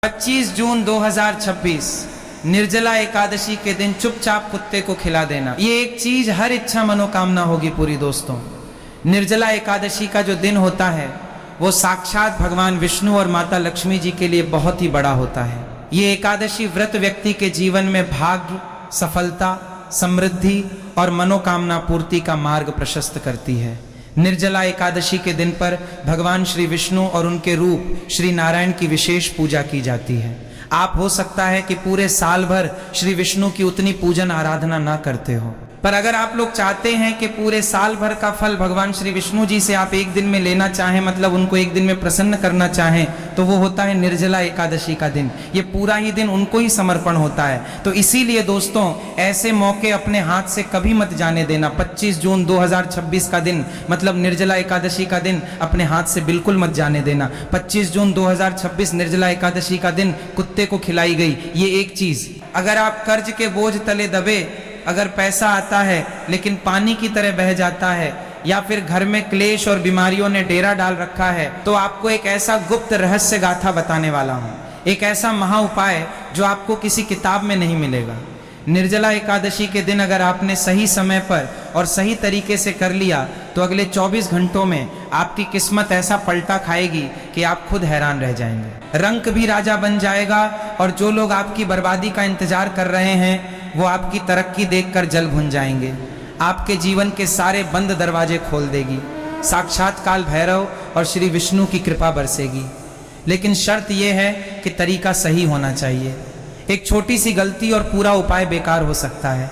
25 जून 2026 निर्जला एकादशी के दिन चुपचाप कुत्ते को खिला देना, ये एक चीज हर इच्छा मनोकामना होगी पूरी। दोस्तों, निर्जला एकादशी का जो दिन होता है वो साक्षात भगवान विष्णु और माता लक्ष्मी जी के लिए बहुत ही बड़ा होता है। ये एकादशी व्रत व्यक्ति के जीवन में भाग्य, सफलता, समृद्धि और मनोकामना पूर्ति का मार्ग प्रशस्त करती है। निर्जला एकादशी के दिन पर भगवान श्री विष्णु और उनके रूप श्री नारायण की विशेष पूजा की जाती है। आप हो सकता है कि पूरे साल भर श्री विष्णु की उतनी पूजन आराधना ना करते हो, पर अगर आप लोग चाहते हैं कि पूरे साल भर का फल भगवान श्री विष्णु जी से आप एक दिन में लेना चाहें, मतलब उनको एक दिन में प्रसन्न करना चाहें, तो वो होता है निर्जला एकादशी का दिन। ये पूरा ही दिन उनको ही समर्पण होता है। तो इसीलिए दोस्तों, ऐसे मौके अपने हाथ से कभी मत जाने देना। 25 जून 2026 का दिन मतलब निर्जला एकादशी का दिन अपने हाथ से बिल्कुल मत जाने देना। 25 जून 2026 निर्जला एकादशी का दिन कुत्ते को खिलाई गई, ये एक चीज। अगर आप कर्ज के बोझ तले दबे, अगर पैसा आता है लेकिन पानी की तरह बह जाता है, या फिर घर में क्लेश और बीमारियों ने डेरा डाल रखा है, तो आपको एक ऐसा गुप्त रहस्य गाथा बताने वाला हूं, एक ऐसा महा उपाय जो आपको किसी किताब में नहीं मिलेगा। निर्जला एकादशी के दिन अगर आपने सही समय पर और सही तरीके से कर लिया तो अगले 24 घंटों में आपकी किस्मत ऐसा पलटा खाएगी कि आप खुद हैरान रह जाएंगे। रंक भी राजा बन जाएगा और जो लोग आपकी बर्बादी का इंतजार कर रहे हैं वो आपकी तरक्की देखकर जल भुन जाएंगे। आपके जीवन के सारे बंद दरवाजे खोल देगी। साक्षात काल भैरव और श्री विष्णु की कृपा बरसेगी। लेकिन शर्त यह है कि तरीका सही होना चाहिए। एक छोटी सी गलती और पूरा उपाय बेकार हो सकता है।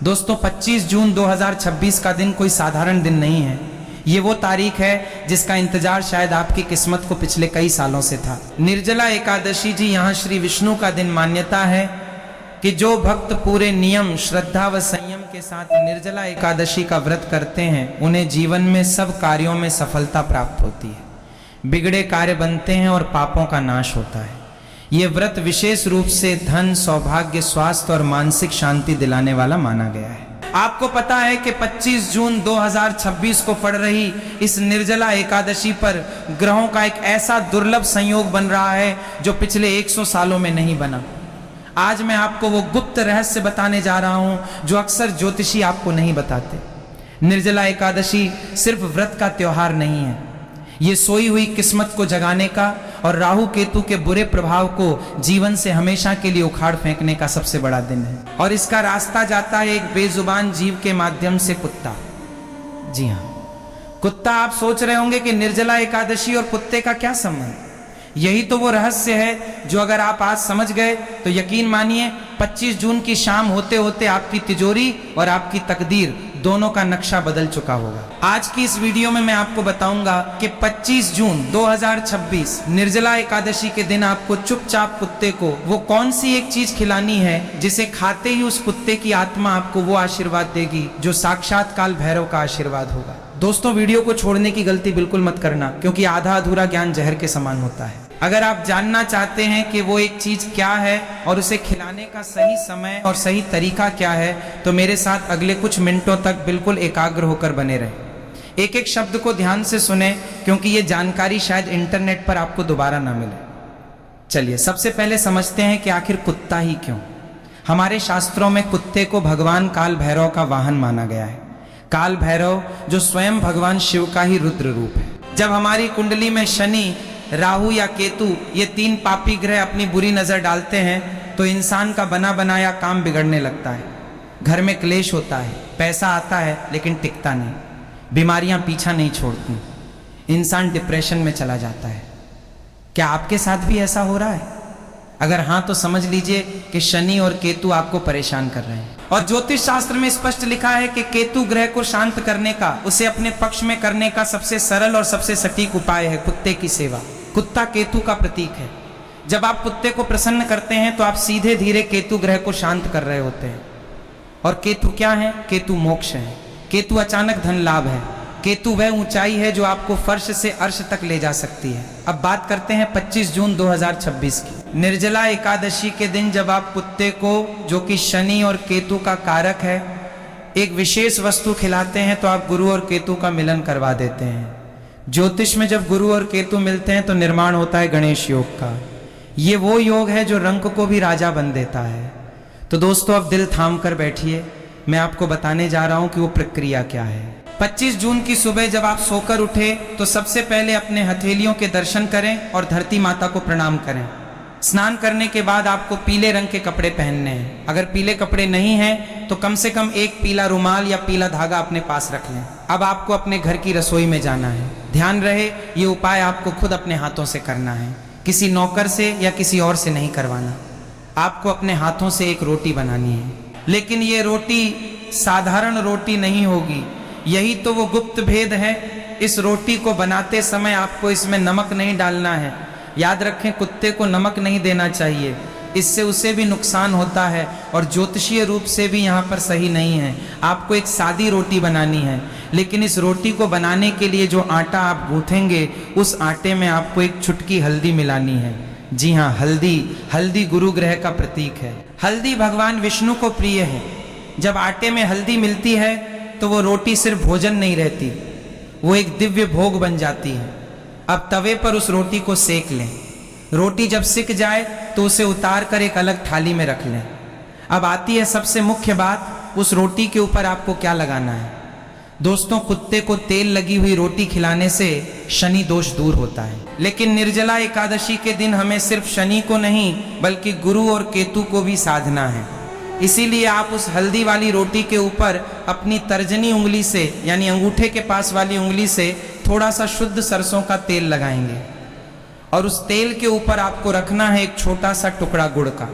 दोस्तों, 25 जून 2026 का दिन कोई साधारण दिन नहीं है। ये वो तारीख है जिसका इंतजार शायद आपकी किस्मत को पिछले कई सालों से था। निर्जला एकादशी जी यहाँ श्री विष्णु का दिन मान्यता है कि जो भक्त पूरे नियम, श्रद्धा व संयम के साथ निर्जला एकादशी का व्रत करते हैं उन्हें जीवन में सब कार्यों में सफलता प्राप्त होती है, बिगड़े कार्य बनते हैं और पापों का नाश होता है। ये व्रत विशेष रूप से धन, सौभाग्य, स्वास्थ्य और मानसिक शांति दिलाने वाला माना गया है। आपको पता है कि 25 जून 2026 को पड़ रही इस निर्जला एकादशी पर ग्रहों का एक ऐसा दुर्लभ संयोग बन रहा है जो पिछले 100 सालों में नहीं बना। आज मैं आपको वो गुप्त रहस्य बताने जा रहा हूं जो अक्सर ज्योतिषी आपको नहीं बताते। निर्जला एकादशी सिर्फ व्रत का त्योहार नहीं है, ये सोई हुई किस्मत को जगाने का और राहु केतु के बुरे प्रभाव को जीवन से हमेशा के लिए उखाड़ फेंकने का सबसे बड़ा दिन है। और इसका रास्ता जाता है एक बेजुबान जीव के माध्यम से, कुत्ता। जी हाँ, कुत्ता। आप सोच रहे होंगे कि निर्जला एकादशी और कुत्ते का क्या संबंध? यही तो वो रहस्य है जो अगर आप आज समझ गए तो यकीन मानिए 25 जून की शाम होते होते आपकी तिजोरी और आपकी तकदीर दोनों का नक्शा बदल चुका होगा। आज की इस वीडियो में मैं आपको बताऊंगा कि 25 जून 2026 निर्जला एकादशी के दिन आपको चुपचाप कुत्ते को वो कौन सी एक चीज खिलानी है जिसे खाते ही उस कुत्ते की आत्मा आपको वो आशीर्वाद देगी जो साक्षात काल भैरव का आशीर्वाद होगा। दोस्तों, वीडियो को छोड़ने की गलती बिल्कुल मत करना, क्योंकि आधा अधूरा ज्ञान जहर के समान होता है। अगर आप जानना चाहते हैं कि वो एक चीज क्या है और उसे खिलाने का सही समय और सही तरीका क्या है, तो मेरे साथ अगले कुछ मिनटों तक बिल्कुल एकाग्र होकर बने रहें। एक एक शब्द को ध्यान से सुने, क्योंकि ये जानकारी शायद इंटरनेट पर आपको दोबारा ना मिले। चलिए, सबसे पहले समझते हैं कि आखिर कुत्ता ही क्यों। हमारे शास्त्रों में कुत्ते को भगवान काल भैरव का वाहन माना गया है। काल भैरव जो स्वयं भगवान शिव का ही रुद्र रूप है। जब हमारी कुंडली में शनि, राहु या केतु ये 3 पापी ग्रह अपनी बुरी नजर डालते हैं तो इंसान का बना बनाया काम बिगड़ने लगता है। घर में क्लेश होता है, पैसा आता है लेकिन टिकता नहीं, बीमारियां पीछा नहीं छोड़ती, इंसान डिप्रेशन में चला जाता है। क्या आपके साथ भी ऐसा हो रहा है? अगर हाँ तो समझ लीजिए कि शनि और केतु आपको परेशान कर रहे हैं। और ज्योतिष शास्त्र में स्पष्ट लिखा है कि केतु ग्रह को शांत करने का, उसे अपने पक्ष में करने का सबसे सरल और सबसे सटीक उपाय है कुत्ते की सेवा। कुत्ता केतु का प्रतीक है। जब आप कुत्ते को प्रसन्न करते हैं तो आप सीधे धीरे केतु ग्रह को शांत कर रहे होते हैं। और केतु क्या है? केतु मोक्ष है। केतु अचानक धन लाभ है। केतु वह ऊंचाई है जो आपको फर्श से अर्श तक ले जा सकती है। अब बात करते हैं 25 जून 2026 की। निर्जला एकादशी के दिन जब आप कुत्ते को, जो कि शनि और केतु का कारक है, एक विशेष वस्तु खिलाते हैं तो आप गुरु और केतु का मिलन करवा देते हैं। ज्योतिष में जब गुरु और केतु मिलते हैं तो निर्माण होता है गणेश योग का। ये वो योग है जो रंक को भी राजा बन देता है। तो दोस्तों अब दिल थाम कर बैठिए, मैं आपको बताने जा रहा हूं कि वो प्रक्रिया क्या है। 25 जून की सुबह जब आप सोकर उठे तो सबसे पहले अपने हथेलियों के दर्शन करें और धरती माता को प्रणाम करें। स्नान करने के बाद आपको पीले रंग के कपड़े पहनने हैं। अगर पीले कपड़े नहीं हैं तो कम से कम एक पीला रुमाल या पीला धागा अपने पास रख लें। अब आपको अपने घर की रसोई में जाना है। ध्यान रहे ये उपाय आपको खुद अपने हाथों से करना है, किसी नौकर से या किसी और से नहीं करवाना। आपको अपने हाथों से एक रोटी बनानी है, लेकिन ये रोटी साधारण रोटी नहीं होगी। यही तो वो गुप्त भेद है। इस रोटी को बनाते समय आपको इसमें नमक नहीं डालना है। याद रखें, कुत्ते को नमक नहीं देना चाहिए, इससे उसे भी नुकसान होता है और ज्योतिषीय रूप से भी यहाँ पर सही नहीं है। आपको एक सादी रोटी बनानी है, लेकिन इस रोटी को बनाने के लिए जो आटा आप गूंथेंगे उस आटे में आपको एक चुटकी हल्दी मिलानी है। जी हाँ, हल्दी गुरु ग्रह का प्रतीक है। हल्दी भगवान विष्णु को प्रिय है। जब आटे में हल्दी मिलती है तो वो रोटी सिर्फ भोजन नहीं रहती, वो एक दिव्य भोग बन जाती है। अब तवे पर उस रोटी को सेक लें। रोटी जब सिक जाए तो उसे उतार कर एक अलग थाली में रख लें। अब आती है सबसे मुख्य बात, उस रोटी के ऊपर आपको क्या लगाना है। दोस्तों, कुत्ते को तेल लगी हुई रोटी खिलाने से शनि दोष दूर होता है, लेकिन निर्जला एकादशी के दिन हमें सिर्फ शनि को नहीं बल्कि गुरु और केतु को भी साधना है। इसीलिए आप उस हल्दी वाली रोटी के ऊपर अपनी तर्जनी उंगली से यानी अंगूठे के पास वाली उंगली से थोड़ा सा शुद्ध सरसों का तेल लगाएंगे और उस तेल के ऊपर आपको रखना है एक छोटा सा टुकड़ा गुड़ का।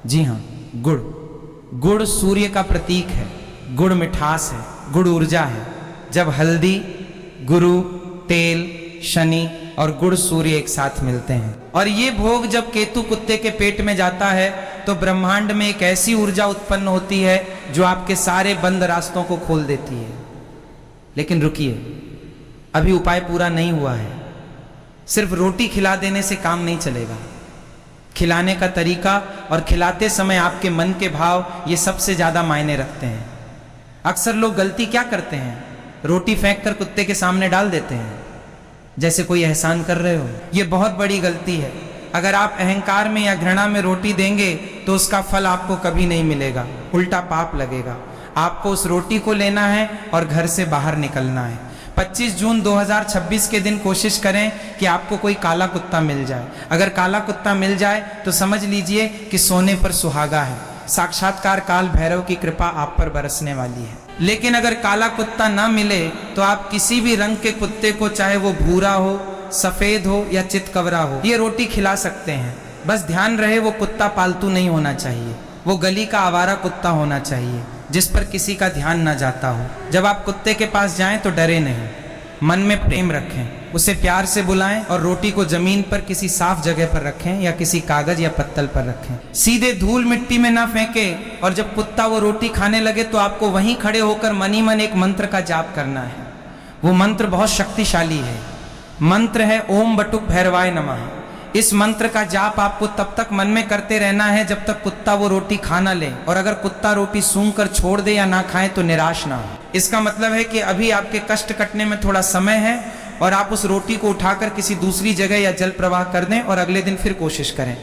जी हाँ, गुड़ सूर्य का प्रतीक है। गुड़ मिठास है, गुड़ ऊर्जा है। जब हल्दी, गुरु, तेल, शनि और गुड़ सूर्य एक साथ मिलते हैं और ये भोग जब केतु कुत्ते के पेट में जाता है तो ब्रह्मांड में एक ऐसी ऊर्जा उत्पन्न होती है जो आपके सारे बंद रास्तों को खोल देती है। लेकिन रुकिए, अभी उपाय पूरा नहीं हुआ है। सिर्फ रोटी खिला देने से काम नहीं चलेगा। खिलाने का तरीका और खिलाते समय आपके मन के भाव, ये सबसे ज्यादा मायने रखते हैं। अक्सर लोग गलती क्या करते हैं, रोटी फेंक कर कुत्ते के सामने डाल देते हैं जैसे कोई एहसान कर रहे हो। ये बहुत बड़ी गलती है। अगर आप अहंकार में या घृणा में रोटी देंगे तो उसका फल आपको कभी नहीं मिलेगा, उल्टा पाप लगेगा। आपको उस रोटी को लेना है और घर से बाहर निकलना है। 25 जून 2026 के दिन कोशिश करें कि आपको कोई काला कुत्ता मिल जाए। अगर काला कुत्ता मिल जाए तो समझ लीजिए कि सोने पर सुहागा है। साक्षात्कार काल भैरव की कृपा आप पर बरसने वाली है। लेकिन अगर काला कुत्ता ना मिले तो आप किसी भी रंग के कुत्ते को, चाहे वो भूरा हो, सफेद हो या चितकबरा हो, ये रोटी खिला सकते हैं। बस ध्यान रहे वो कुत्ता पालतू नहीं होना चाहिए, वो गली का आवारा कुत्ता होना चाहिए जिस पर किसी का ध्यान ना जाता हो। जब आप कुत्ते के पास जाएं तो डरे नहीं, मन में प्रेम रखें, उसे प्यार से बुलाएं और रोटी को जमीन पर किसी साफ जगह पर रखें या किसी कागज या पत्तल पर रखें। सीधे धूल मिट्टी में ना फेंकें और जब कुत्ता वो रोटी खाने लगे तो आपको वहीं खड़े होकर मनी मन एक मंत्र का जाप करना है। वो मंत्र बहुत शक्तिशाली है। मंत्र है ओम बटुक भैरवाय नमः। इस मंत्र का जाप आपको तब तक मन में करते रहना है जब तक कुत्ता वो रोटी खा ना ले, और अगर कुत्ता रोटी सूंघ कर छोड़ दे या ना खाए तो निराश ना हो। इसका मतलब है कि अभी आपके कष्ट कटने में थोड़ा समय है और आप उस रोटी को उठाकर किसी दूसरी जगह या जल प्रवाह कर दें और अगले दिन फिर कोशिश करें।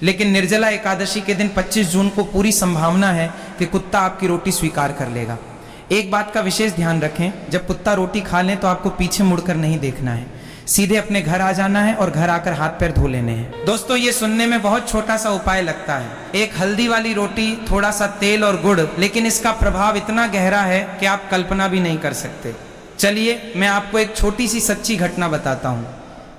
लेकिन निर्जला एकादशी के दिन 25 जून को पूरी संभावना है कि कुत्ता आपकी रोटी स्वीकार कर लेगा। एक बात का विशेष ध्यान रखें, जब कुत्ता रोटी खा लें तो आपको पीछे मुड़कर नहीं देखना है, सीधे अपने घर आ जाना है और घर आकर हाथ पैर धो लेने हैं। दोस्तों, ये सुनने में बहुत छोटा सा उपाय लगता है, एक हल्दी वाली रोटी, थोड़ा सा तेल और गुड़, लेकिन इसका प्रभाव इतना गहरा है कि आप कल्पना भी नहीं कर सकते। चलिए मैं आपको एक छोटी सी सच्ची घटना बताता हूँ।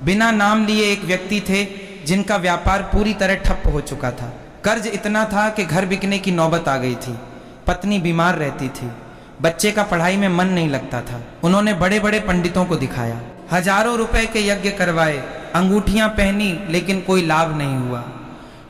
बिना नाम लिए एक व्यक्ति थे जिनका व्यापार पूरी तरह ठप हो चुका था। कर्ज इतना था कि घर बिकने की नौबत आ गई थी। पत्नी बीमार रहती थी, बच्चे का पढ़ाई में मन नहीं लगता था। उन्होंने बड़े बड़े पंडितों को दिखाया, हजारों रुपए के यज्ञ करवाए, अंगूठियां पहनी, लेकिन कोई लाभ नहीं हुआ।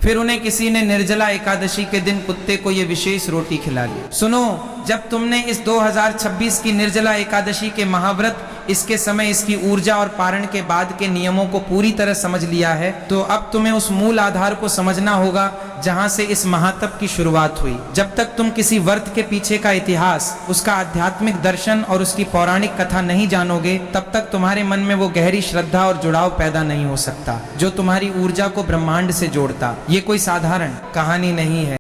फिर उन्हें किसी ने निर्जला एकादशी के दिन कुत्ते को ये विशेष रोटी खिला ली। सुनो, जब तुमने इस 2026 की निर्जला एकादशी के महाव्रत इसके समय इसकी ऊर्जा और पारण के बाद के नियमों को पूरी तरह समझ लिया है, तो अब तुम्हें उस मूल आधार को समझना होगा जहां से इस महातप की शुरुआत हुई। जब तक तुम किसी वर्त के पीछे का इतिहास, उसका आध्यात्मिक दर्शन और उसकी पौराणिक कथा नहीं जानोगे, तब तक तुम्हारे मन में वो गहरी श्रद्धा और जुड़ाव पैदा नहीं हो सकता जो तुम्हारी ऊर्जा को ब्रह्मांड से जोड़ता। ये कोई साधारण कहानी नहीं है।